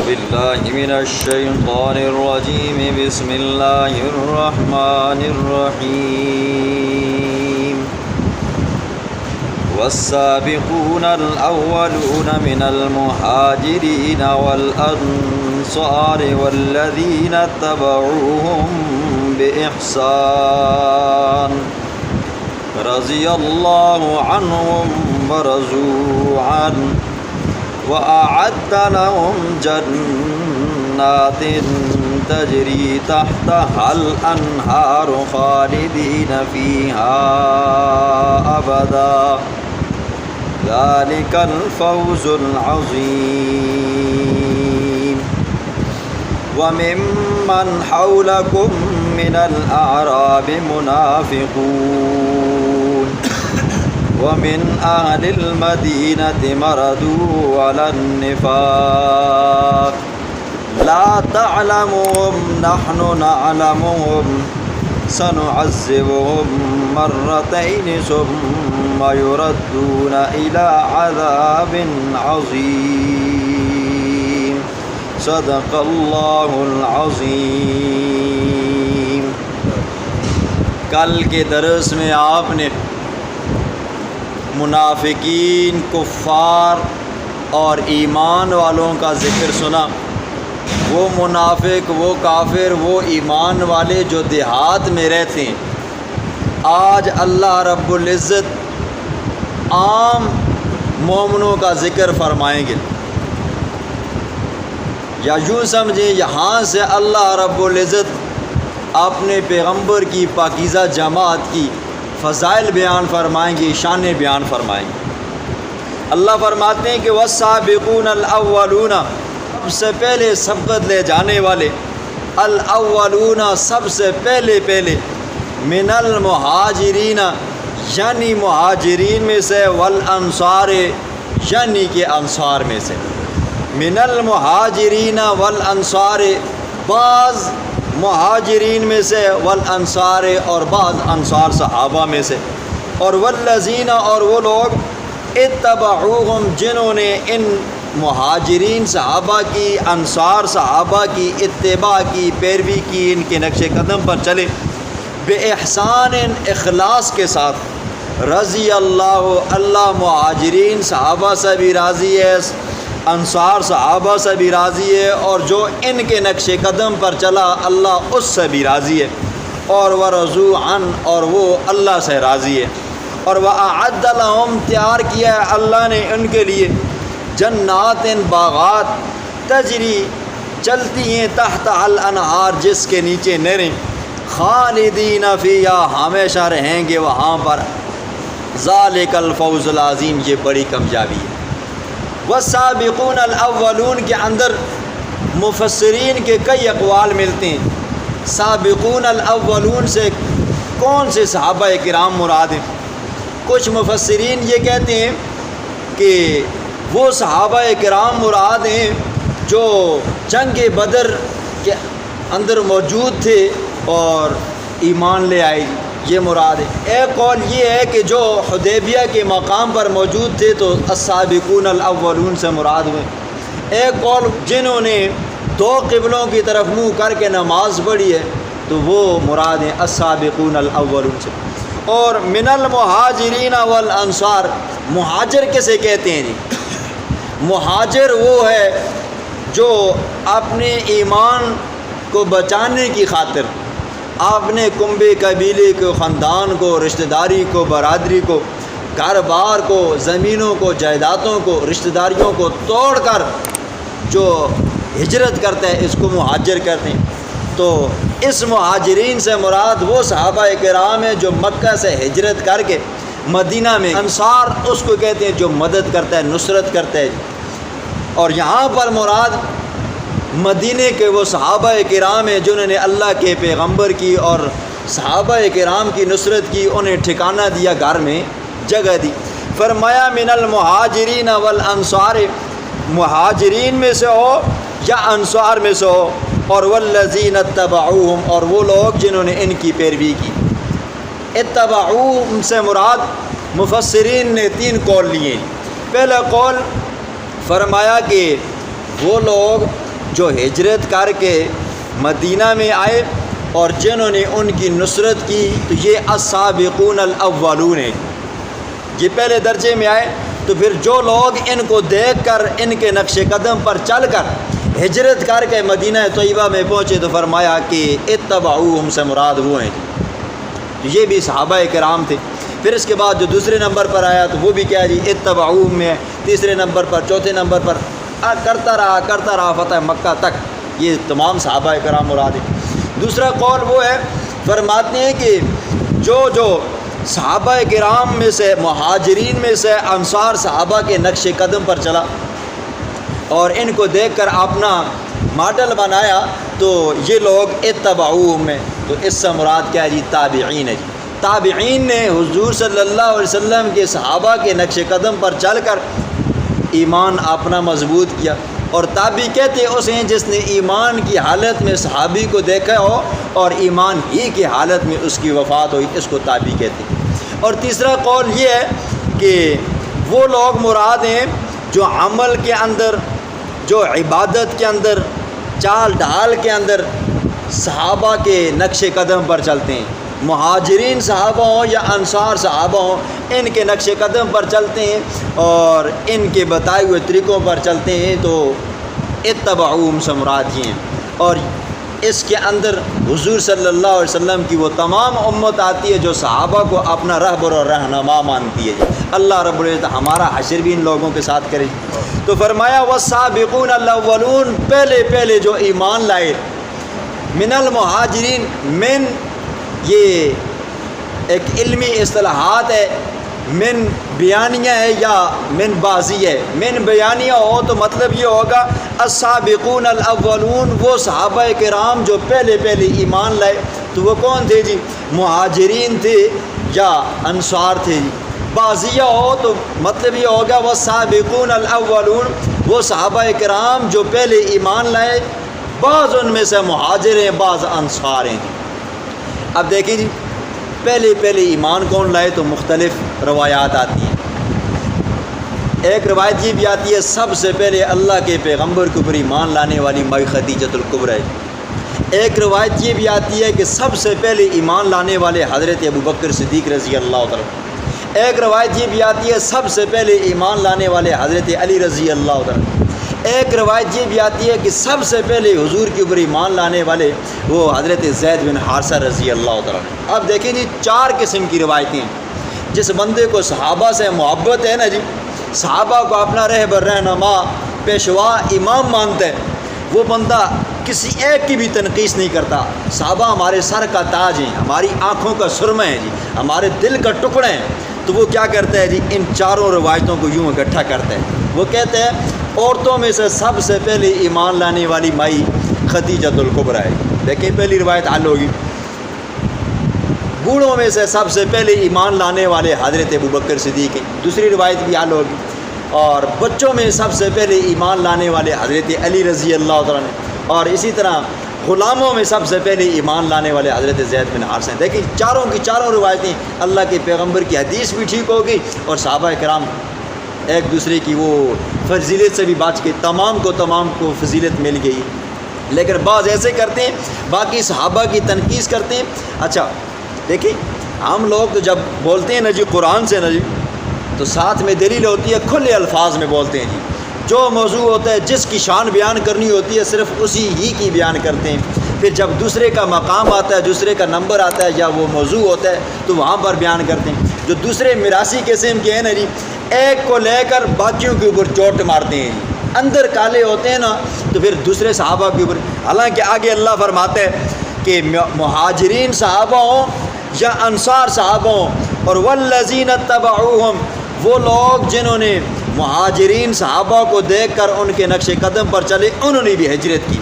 بالله من الشيطان الرجيم بسم الله الرحمن الرحيم والسابقون الأولون من المهاجرين والأنصار والذين اتبعوهم بإحسان رضي الله عنهم ورضوا عنه وأعد لهم جنات تجري تحتها الأنهار خالدين فيها أبدا ذلك الفوز العظيم وممن حولكم من الأعراب منافقون ومن أهل المدينة مردوا على النفاق لا تعلمهم نحن نعلمهم سنعذبهم مرتين ثم يردون إلى عذاب عظيم صدق الله العظيم۔ کل کے درس میں آپ نے منافقین، کفار اور ایمان والوں کا ذکر سنا۔ وہ منافق، وہ کافر، وہ ایمان والے جو دیہات میں رہتے ہیں، آج اللہ رب العزت عام مومنوں کا ذکر فرمائیں گے، یا یوں سمجھیں یہاں سے اللہ رب العزت اپنے پیغمبر کی پاکیزہ جماعت کی فضائل بیان فرمائیں گے، شان بیان فرمائیں گے۔ اللہ فرماتے ہیں کہ والسابقون الاولون، سب سے پہلے سبقت لے جانے والے، الاولون سب سے پہلے من المہاجرین یعنی مہاجرین میں سے، والانصار یعنی کہ انصار میں سے، من المہاجرین والانصار بعض مہاجرین میں سے، والانصار اور بعض انصار صحابہ میں سے، اور والذین اور وہ لوگ اتبعوہم جنہوں نے ان مہاجرین صحابہ کی، انصار صحابہ کی اتباع کی، پیروی کی، ان کے نقش قدم پر چلے، بے احسان اخلاص کے ساتھ، رضی اللہ مہاجرین صحابہ سے بھی راضی ہے، انصار صحابہ سے بھی راضی ہے، اور جو ان کے نقش قدم پر چلا اللہ اس سے بھی راضی ہے، اور ورضوا عنہ اور وہ اللہ سے راضی ہے، اور وأعد لهم تیار کیا ہے اللہ نے ان کے لیے جنات باغات تجری چلتی ہیں تحت الانہار جس کے نیچے نہریں، خالدین فیہا ہمیشہ رہیں گے وہاں پر، ذالک الفوز العظیم یہ بڑی کامیابی ہے۔ والسابقون الاولون کے اندر مفسرین کے کئی اقوال ملتے ہیں۔ سابقون الاولون سے کون سے صحابہ کرام مراد ہیں؟ کچھ مفسرین یہ کہتے ہیں کہ وہ صحابہ کرام مراد ہیں جو جنگ بدر کے اندر موجود تھے اور ایمان لے آئے، یہ مراد ہے۔ ایک قول یہ ہے کہ جو حدیبیہ کے مقام پر موجود تھے تو السابقون الاولون سے مراد ہوئے۔ ایک قول جنہوں نے دو قبلوں کی طرف منہ کر کے نماز پڑھی ہے تو وہ مراد ہیں السابقون الاولون سے۔ اور من المہاجرین والانصار، مہاجر کسے کہتے ہیں جی؟ مہاجر وہ ہے جو اپنے ایمان کو بچانے کی خاطر اپنے کنبے قبیلے کو، خاندان کو، رشتہ داری کو، برادری کو، گھر بار کو، زمینوں کو، جائیدادوں کو، رشتہ داریوں کو توڑ کر جو ہجرت کرتا ہے اس کو مہاجر کہتے ہیں۔ تو اس مہاجرین سے مراد وہ صحابہ کرام ہیں جو مکہ سے ہجرت کر کے مدینہ میں، انصار اس کو کہتے ہیں جو مدد کرتا ہے، نصرت کرتا ہے۔ اور یہاں پر مراد مدینے کے وہ صحابہ کرام ہیں جنہوں نے اللہ کے پیغمبر کی اور صحابہ کرام کی نصرت کی، انہیں ٹھکانہ دیا، گھر میں جگہ دی۔ فرمایا من المہاجرین والانصار، مہاجرین میں سے ہو یا انصار میں سے ہو، اور والذین اتبعوہم اور وہ لوگ جنہوں نے ان کی پیروی کی۔ اتبعوہم سے مراد مفسرین نے 3 قول لیے۔ پہلا قول فرمایا کہ وہ لوگ جو ہجرت کر کے مدینہ میں آئے اور جنہوں نے ان کی نصرت کی، تو یہ السابقون الاولون ہیں، یہ پہلے درجے میں آئے۔ تو پھر جو لوگ ان کو دیکھ کر ان کے نقش قدم پر چل کر ہجرت کر کے مدینہ طیبہ میں پہنچے، تو فرمایا کہ اتبعوہم سے مراد وہ ہیں، تو یہ بھی صحابہ کرام تھے۔ پھر اس کے بعد جو دوسرے نمبر پر آیا تو وہ بھی کیا جی اتبعوہم میں ہے، تیسرے نمبر پر، چوتھے نمبر پر کرتا رہا فتح مکہ تک، یہ تمام صحابہ کرام مراد ہیں۔ دوسرا قول وہ ہے، فرماتے ہیں کہ جو صحابہ کرام میں سے، مہاجرین میں سے انصار صحابہ کے نقش قدم پر چلا اور ان کو دیکھ کر اپنا ماڈل بنایا، تو یہ لوگ اتبعوہم میں، تو اس سے مراد کیا ہے جی تابعین ہے جی۔ تابعین نے حضور صلی اللہ علیہ وسلم کے صحابہ کے نقش قدم پر چل کر ایمان اپنا مضبوط کیا، اور تابعی کہتے اسے ہیں جس نے ایمان کی حالت میں صحابی کو دیکھا ہو اور ایمان ہی کی حالت میں اس کی وفات ہوئی، اس کو تابعی کہتے ہیں۔ اور تیسرا قول یہ ہے کہ وہ لوگ مراد ہیں جو عمل کے اندر، جو عبادت کے اندر، چال ڈھال کے اندر صحابہ کے نقش قدم پر چلتے ہیں، مہاجرین صحابہ ہوں یا انصار صحابہ ہوں، ان کے نقش قدم پر چلتے ہیں اور ان کے بتائے ہوئے طریقوں پر چلتے ہیں، تو اتبعوہم سے مراد یہ ہیں۔ اور اس کے اندر حضور صلی اللہ علیہ وسلم کی وہ تمام امت آتی ہے جو صحابہ کو اپنا رہبر اور رہنما مانتی ہے جی۔ اللہ رب العزت ہمارا حشر بھی ان لوگوں کے ساتھ کرے۔ تو فرمایا والسابقون الاولون، پہلے جو ایمان لائے، من المہاجرین، من یہ ایک علمی اصطلاحات ہے، من بیانیہ ہے یا من بازی ہے۔ من بیانیہ ہو تو مطلب یہ ہوگا السابقون الاولون، وہ صحابہ کرام جو پہلے ایمان لائے، تو وہ کون تھے جی؟ مہاجرین تھے یا انصار تھے جی۔ بازیہ ہو تو مطلب یہ ہوگا والسابقون الاولون، وہ صحابہ کرام جو پہلے ایمان لائے، بعض ان میں سے مہاجر ہیں، بعض انصار ہیں جی۔ اب دیکھیں جی، پہلے ایمان کون لائے، تو مختلف روایات آتی ہیں۔ ایک روایت یہ بھی آتی ہے سب سے پہلے اللہ کے پیغمبر کے اوپر ایمان لانے والی مائی خدیجۃ الکبریٰ ہے۔ ایک روایت یہ بھی آتی ہے کہ سب سے پہلے ایمان لانے والے حضرت ابوبکر صدیق رضی اللہ تعالیٰ۔ ایک روایت یہ بھی آتی ہے سب سے پہلے ایمان لانے والے حضرت علی رضی اللہ تعالیٰ۔ ایک روایت یہ بھی آتی ہے کہ سب سے پہلے حضور کے اوپر ایمان لانے والے وہ حضرت زید بن حارثہ رضی اللہ تعالیٰ۔ اب دیکھیں جی، 4 قسم کی روایتیں ہیں۔ جس بندے کو صحابہ سے محبت ہے نا جی، صحابہ کو اپنا رہبر، رہنما، پیشوا، امام مانتا ہے، وہ بندہ کسی ایک کی بھی تنقیص نہیں کرتا۔ صحابہ ہمارے سر کا تاج ہیں، ہماری آنکھوں کا سرمہ ہے جی، ہمارے دل کا ٹکڑا ہے۔ تو وہ کیا کرتا ہے جی، ان 4 روایتوں کو یوں اکٹھا کرتا ہے۔ وہ کہتے ہیں عورتوں میں سے سب سے پہلے ایمان لانے والی مائی خدیجۃ الکبریٰ ہے۔ دیکھیں پہلی روایت حل ہوگی۔ بوڑھوں میں سے سب سے پہلے ایمان لانے والے حضرت ابوبکر صدیق ہیں، دوسری روایت بھی حل ہوگی۔ اور بچوں میں سب سے پہلے ایمان لانے والے حضرت علی رضی اللہ تعالیٰ نے، اور اسی طرح غلاموں میں سب سے پہلے ایمان لانے والے حضرت زید بن حارثہ ہیں۔ دیکھیں چاروں کی چاروں روایتیں اللہ کے پیغمبر کی حدیث بھی ٹھیک ہوگی اور صحابہ کرام ایک دوسرے کی وہ فضیلت سے بھی بات کی، تمام کو فضیلت مل گئی۔ لیکن بعض ایسے کرتے ہیں، باقی صحابہ کی تنقیص کرتے ہیں۔ اچھا دیکھیں، ہم لوگ تو جب بولتے ہیں نا جی قرآن سے نا جی، تو ساتھ میں دلیل ہوتی ہے، کھلے الفاظ میں بولتے ہیں جی۔ جو موضوع ہوتا ہے، جس کی شان بیان کرنی ہوتی ہے، صرف اسی ہی کی بیان کرتے ہیں۔ پھر جب دوسرے کا مقام آتا ہے، دوسرے کا نمبر آتا ہے یا وہ موضوع ہوتا ہے، تو وہاں پر بیان کرتے ہیں۔ جو دوسرے میراثی قسم کے ہیں نا جی، ایک کو لے کر باقیوں کے اوپر چوٹ مارتے ہیں جی، اندر کالے ہوتے ہیں نا، تو پھر دوسرے صحابہ کے اوپر، حالانکہ آگے اللہ فرماتے ہیں کہ مہاجرین صحابہ ہوں یا انصار صحابہ ہوں، اور والذین اتبعوہم، وہ لوگ جنہوں نے مہاجرین صحابہ کو دیکھ کر ان کے نقش قدم پر چلے، انہوں نے بھی ہجرت کی،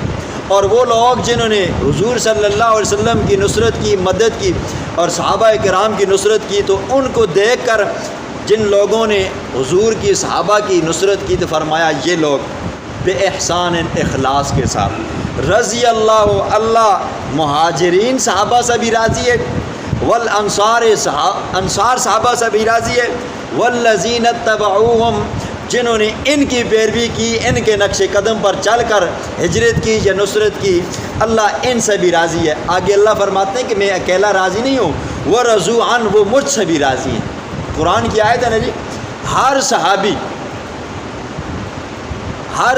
اور وہ لوگ جنہوں نے حضور صلی اللہ علیہ وسلم کی نصرت کی، مدد کی، اور صحابہ کرام کی نصرت کی، تو ان کو دیکھ کر جن لوگوں نے حضور کی، صحابہ کی نصرت کی، تو فرمایا یہ لوگ بے احسان، اخلاص کے ساتھ رضی اللہ، اللہ مہاجرین صحابہ سے بھی راضی ہے، والانصار انصار صحابہ سے بھی راضی ہے، والذین اتبعوہم، جنہوں نے ان کی پیروی کی، ان کے نقش قدم پر چل کر ہجرت کی یا نصرت کی، اللہ ان سے بھی راضی ہے۔ آگے اللہ فرماتے ہیں کہ میں اکیلا راضی نہیں ہوں، وَرَضُوا عَنْهُ، وہ مجھ سے بھی راضی ہیں۔ قرآن کی آیت ہے نا جی، ہر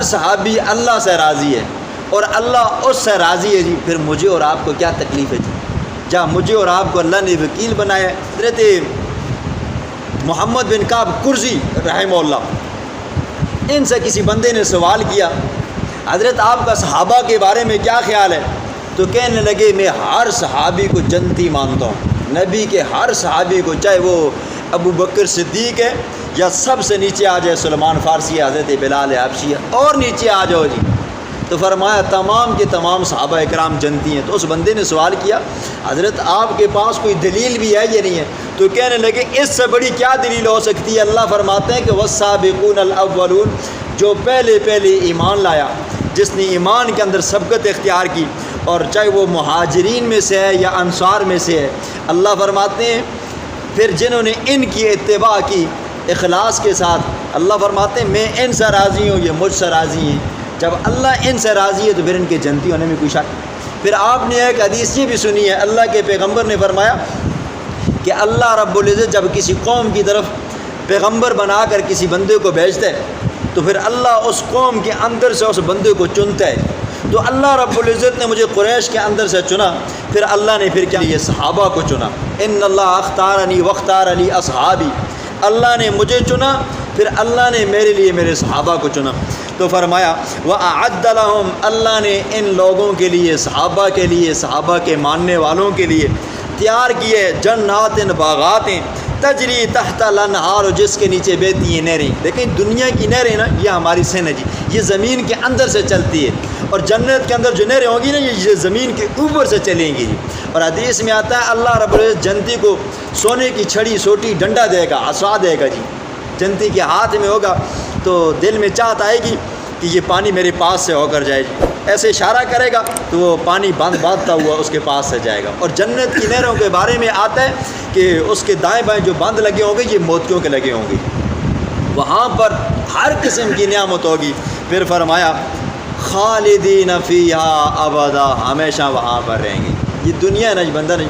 صحابی اللہ سے راضی ہے اور اللہ اس سے راضی ہے جی، پھر مجھے اور آپ کو کیا تکلیف ہے جی؟ جہاں مجھے اور آپ کو اللہ نے وکیل بنایا ہے۔ حضرت محمد بن کعب قرظی رحمہ اللہ، ان سے کسی بندے نے سوال کیا، حضرت آپ کا صحابہ کے بارے میں کیا خیال ہے؟ تو کہنے لگے میں ہر صحابی کو جنتی مانتا ہوں، نبی کے ہر صحابی کو، چاہے وہ ابو بکر صدیق ہے یا سب سے نیچے آ جائے سلمان فارسی، حضرت بلال حبشی اور نیچے آ جاؤ جی، تو فرمایا تمام کے تمام صحابہ اکرام جنتی ہیں۔ تو اس بندے نے سوال کیا، حضرت آپ کے پاس کوئی دلیل بھی ہے یا نہیں ہے؟ تو کہنے لگے اس سے بڑی کیا دلیل ہو سکتی ہے؟ اللہ فرماتے ہیں کہ والسابقون الاولون، جو پہلے ایمان لایا، جس نے ایمان کے اندر سبقت اختیار کی، اور چاہے وہ مہاجرین میں سے ہے یا انصار میں سے ہے، اللہ فرماتے ہیں پھر جنہوں نے ان کی اتباع کی اخلاص کے ساتھ، اللہ فرماتے ہیں میں ان سے راضی ہوں، یہ مجھ سے راضی ہیں۔ جب اللہ ان سے راضی ہے تو پھر ان کے جنتی ہونے میں کوئی شک۔ پھر آپ نے ایک حدیث یہ بھی سنی ہے، اللہ کے پیغمبر نے فرمایا کہ اللہ رب العزت جب کسی قوم کی طرف پیغمبر بنا کر کسی بندے کو بھیجتا ہے تو پھر اللہ اس قوم کے اندر سے اس بندے کو چنتا ہے۔ تو اللہ رب العزت نے مجھے قریش کے اندر سے چنا، پھر اللہ نے پھر کیا یہ صحابہ کو چنا، ان اللہ اختارنی واختار لی اصحابی، اللہ نے مجھے چنا پھر اللہ نے میرے لیے میرے صحابہ کو چنا۔ تو فرمایا وَأَعَدَّ لَهُمْ، اللہ نے ان لوگوں کے لیے، صحابہ کے لیے، صحابہ کے ماننے والوں کے لیے تیار کیے جنات باغاتیں تجری تحت الانہار، جس کے نیچے بہتی ہیں نہریں۔ دیکھیں دنیا کی نہریں نا یہ ہماری سین ہے جی، یہ زمین کے اندر سے چلتی ہے، اور جنت کے اندر جو نہریں ہوں گی نا یہ زمین کے اوپر سے چلیں گی جی۔ اور حدیث میں آتا ہے اللہ رب العزت جنتی کو سونے کی چھڑی سوٹی ڈنڈا دے گا، عصا دے گا جی، جنتی کے ہاتھ میں ہوگا تو دل میں چاہت آئے گی کہ یہ پانی میرے پاس سے ہو کر جائے جی، ایسے اشارہ کرے گا تو وہ پانی باندھتا ہوا اس کے پاس سے جائے گا۔ اور جنت کی نہروں کے بارے میں آتا ہے کہ اس کے دائیں بائیں جو بند لگے ہوں گے یہ موتیوں کے لگے ہوں گے، وہاں پر ہر قسم کی نعمت ہوگی۔ پھر فرمایا خالدین فیہا ابدا، ہمیشہ وہاں پر رہیں گے۔ یہ دنیا ہے نا جی، بندہ نہیں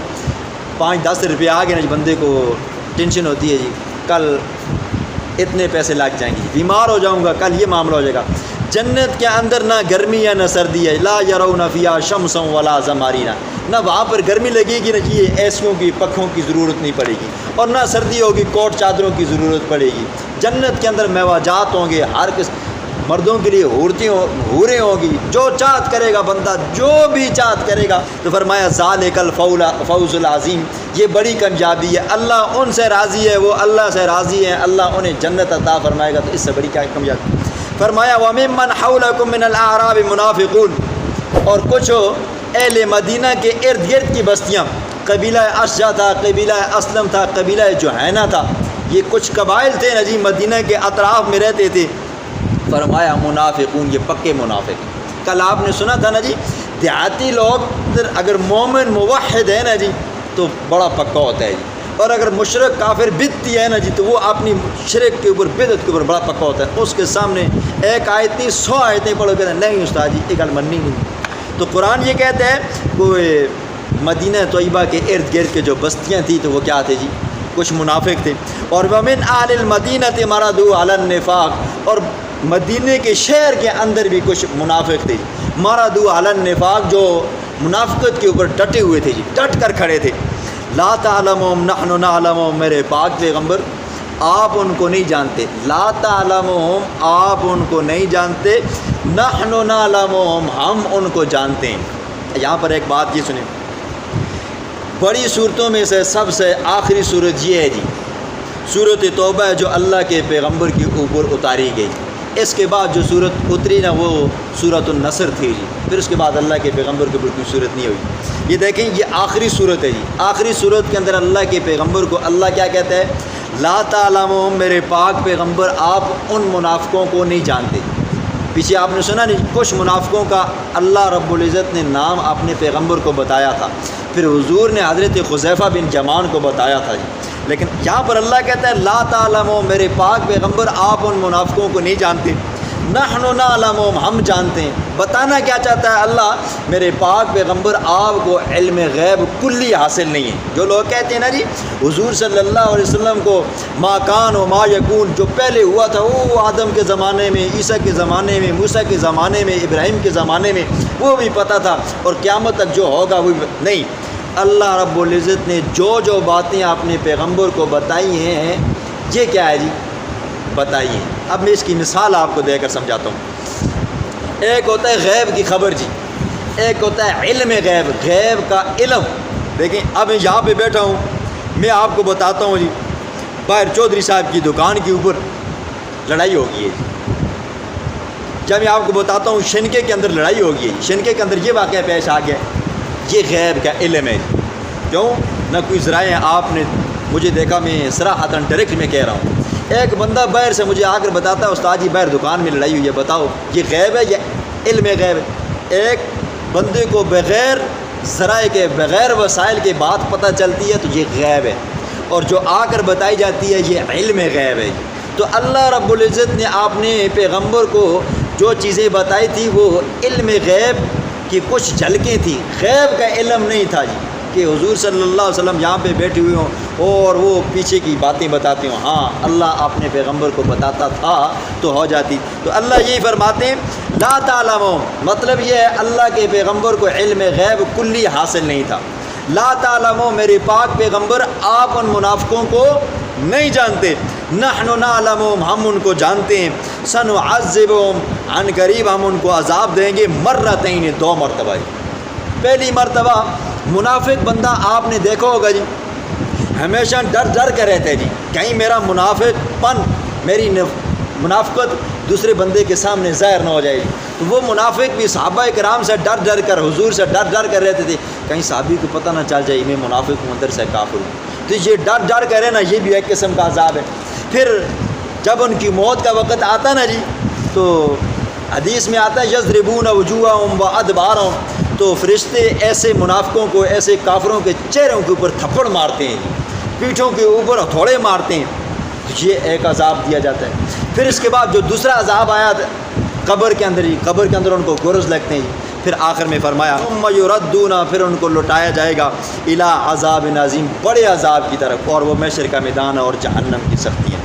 5-10 روپے آگے نا جی بندے کو ٹینشن ہوتی ہے جی، کل اتنے پیسے لگ جائیں گے، بیمار ہو جاؤں گا، کل یہ معاملہ ہو جائے گا۔ جنت کے اندر نہ گرمی ہے نہ سردی ہے، لا یرون فیہا شمسا ولا زمہریرا، نہ وہاں پر گرمی لگے گی، نہ یہ ایسیوں کی پنکھوں کی ضرورت نہیں پڑے گی، اور نہ سردی ہوگی کوٹ چادروں کی ضرورت پڑے گی۔ جنت کے اندر میوہ جات ہوں گے، ہر قسم، مردوں کے لیے حوریں ہوں گی، جو چاہت کرے گا بندہ، جو بھی چاہت کرے گا۔ تو فرمایا ذالک الفوز العظیم، یہ بڑی کامیابی ہے، اللہ ان سے راضی ہے، وہ اللہ سے راضی ہے، اللہ انہیں جنت عطا فرمائے گا، تو اس سے بڑی کیا کامیابی۔ فرمایا وَمِمَّنْ حَوْلَكُمْ مِنَ الْأَعْرَابِ مُنَافِقُونَ، اور کچھ اہل مدینہ کے ارد گرد کی بستیاں، قبیلہ اشجع تھا، قبیلہ اسلم تھا، قبیلہ جہینہ تھا، یہ کچھ قبائل تھے نا جی مدینہ کے اطراف میں رہتے تھے۔ فرمایا منافقون، یہ پکے منافق۔ کل آپ نے سنا تھا نا جی دیہاتی لوگ اگر مومن موحد ہے نا جی تو بڑا پکا ہوتا ہے جی، اور اگر مشرک کافر بدتی ہے نا جی تو وہ اپنی شرک کے اوپر بدعت کے اوپر بڑا پکا ہوتا ہے۔ اس کے سامنے ایک آیت نہیں 100 آیتیں پڑھو کہتے ہیں نہیں استاد جی یہ گل مننی نہیں۔ تو قرآن یہ کہتا ہے کہ مدینہ طیبہ کے ارد گرد کے جو بستیاں تھیں تو وہ کیا تھے جی، کچھ منافق تھے۔ اور ومن اہل المدینہ مردوا علی النفاق، اور مدینے کے شہر کے اندر بھی کچھ منافق تھے، مردوا علی النفاق، جو منافقت کے اوپر ڈٹے ہوئے تھے جی، ڈٹ کر کھڑے تھے۔ لا تعلمهم نحن نعلمهم، میرے پاک پیغمبر آپ ان کو نہیں جانتے، لا تعلمهم آپ ان کو نہیں جانتے، نحن نعلمهم ہم ان کو جانتے ہیں۔ یہاں پر ایک بات یہ سنیں، بڑی صورتوں میں سے سب سے آخری صورت یہ ہے جی صورت توبہ ہے جو اللہ کے پیغمبر کے اوپر اتاری گئی۔ اس کے بعد جو صورت اتری نا وہ صورت النصر تھی جی، پھر اس کے بعد اللہ کے پیغمبر کے اوپر کوئی صورت نہیں ہوئی۔ یہ دیکھیں یہ آخری صورت ہے جی، آخری صورت کے اندر اللہ کے پیغمبر کو اللہ کیا کہتا ہے، لا تعلمون، میرے پاک پیغمبر آپ ان منافقوں کو نہیں جانتے۔ پیچھے آپ نے سنا نہیں کچھ منافقوں کا اللہ رب العزت نے نام اپنے پیغمبر کو بتایا تھا، پھر حضور نے حضرت حذیفہ بن یمان کو بتایا تھا جی، لیکن یہاں پر اللہ کہتا ہے لا تعلموا، میرے پاک پیغمبر آپ ان منافقوں کو نہیں جانتے، نحن نعلمهم، ہم جانتے ہیں۔ بتانا کیا چاہتا ہے اللہ؟ میرے پاک پیغمبر آپ کو علم غیب کلی حاصل نہیں ہے۔ جو لوگ کہتے ہیں نا جی حضور صلی اللہ علیہ وسلم کو ما کان و ما یکون، جو پہلے ہوا تھا وہ آدم کے زمانے میں، عیسیٰ کے زمانے میں، موسیٰ کے زمانے میں، ابراہیم کے زمانے میں، وہ بھی پتہ تھا، اور قیامت تک جو ہوگا وہ بھی نہیں۔ اللہ رب العزت نے جو باتیں اپنے پیغمبر کو بتائی ہیں، یہ کیا ہے جی؟ بتائی ہیں۔ اب میں اس کی مثال آپ کو دے کر سمجھاتا ہوں۔ ایک ہوتا ہے غیب کی خبر جی، ایک ہوتا ہے علم غیب، غیب کا علم۔ دیکھیں اب میں یہاں پہ بیٹھا ہوں، میں آپ کو بتاتا ہوں جی باہر چودھری صاحب کی دکان کے اوپر لڑائی ہوگی ہے جی، جب میں آپ کو بتاتا ہوں شنکے کے اندر لڑائی ہوگی ہے، شنکے کے اندر یہ واقعہ پیش آ گیا، یہ غیب کا علم ہے جی۔ کیوں؟ نہ کوئی ذرائع آپ نے مجھے دیکھا، میں صراحتاً ڈائریکٹ میں کہہ رہا ہوں۔ ایک بندہ باہر سے مجھے آ کر بتاتا ہے استاد جی باہر دکان میں لڑائی ہوئی ہے، بتاؤ یہ غیب ہے یا علم غیب ہے؟ ایک بندے کو بغیر ذرائع کے، بغیر وسائل کے بات پتہ چلتی ہے تو یہ غیب ہے، اور جو آ کر بتائی جاتی ہے یہ علم غیب ہے۔ تو اللہ رب العزت نے آپ نے پیغمبر کو جو چیزیں بتائی تھی وہ علم غیب کی کچھ جھلکیں تھیں، غیب کا علم نہیں تھا جی کہ حضور صلی اللہ علیہ وسلم یہاں پہ بیٹھے ہوئے ہوں اور وہ پیچھے کی باتیں بتاتے ہوں۔ ہاں اللہ اپنے پیغمبر کو بتاتا تھا تو ہو جاتی۔ تو اللہ یہی فرماتے ہیں لا تعلموا، مطلب یہ ہے اللہ کے پیغمبر کو علم غیب کلی حاصل نہیں تھا۔ لا تعلموا، میرے پاک پیغمبر آپ ان منافقوں کو نہیں جانتے، نحن نعلمهم، ہم ان کو جانتے ہیں، سنعذبهم، عن قریب ہم ان کو عذاب دیں گے، مرتين، 2 مرتبہ۔ پہلی مرتبہ منافق بندہ آپ نے دیکھا ہوگا جی ہمیشہ ڈر کر رہتے جی، کہیں میرا منافق پن، میری منافقت دوسرے بندے کے سامنے ظاہر نہ ہو جائے گی۔ تو وہ منافق بھی صحابہ کرام سے ڈر کر، حضور سے ڈر کر رہتے تھے، کہیں صحابی کو پتہ نہ چل جائے میں منافق ہوں، اندر سے کافر ہوں۔ تو یہ ڈر کر رہے نا، یہ بھی ایک قسم کا عذاب ہے۔ پھر جب ان کی موت کا وقت آتا نا جی، تو حدیث میں آتا ہے یضربون وجوہہم وادبارہم، تو فرشتے ایسے منافقوں کو، ایسے کافروں کے چہروں کے اوپر تھپڑ مارتے ہیں، پیٹھوں کے اوپر ہتھوڑے مارتے ہیں، تو یہ ایک عذاب دیا جاتا ہے۔ پھر اس کے بعد جو دوسرا عذاب آیا قبر کے اندر ہی، قبر کے اندر ان کو گرز لگتے ہیں جی۔ پھر آخر میں فرمایا ثم یردون، پھر ان کو لوٹایا جائے گا الی عذاب عظیم، بڑے عذاب کی طرف، اور وہ محشر کا میدان اور جہنم کی سختیاں۔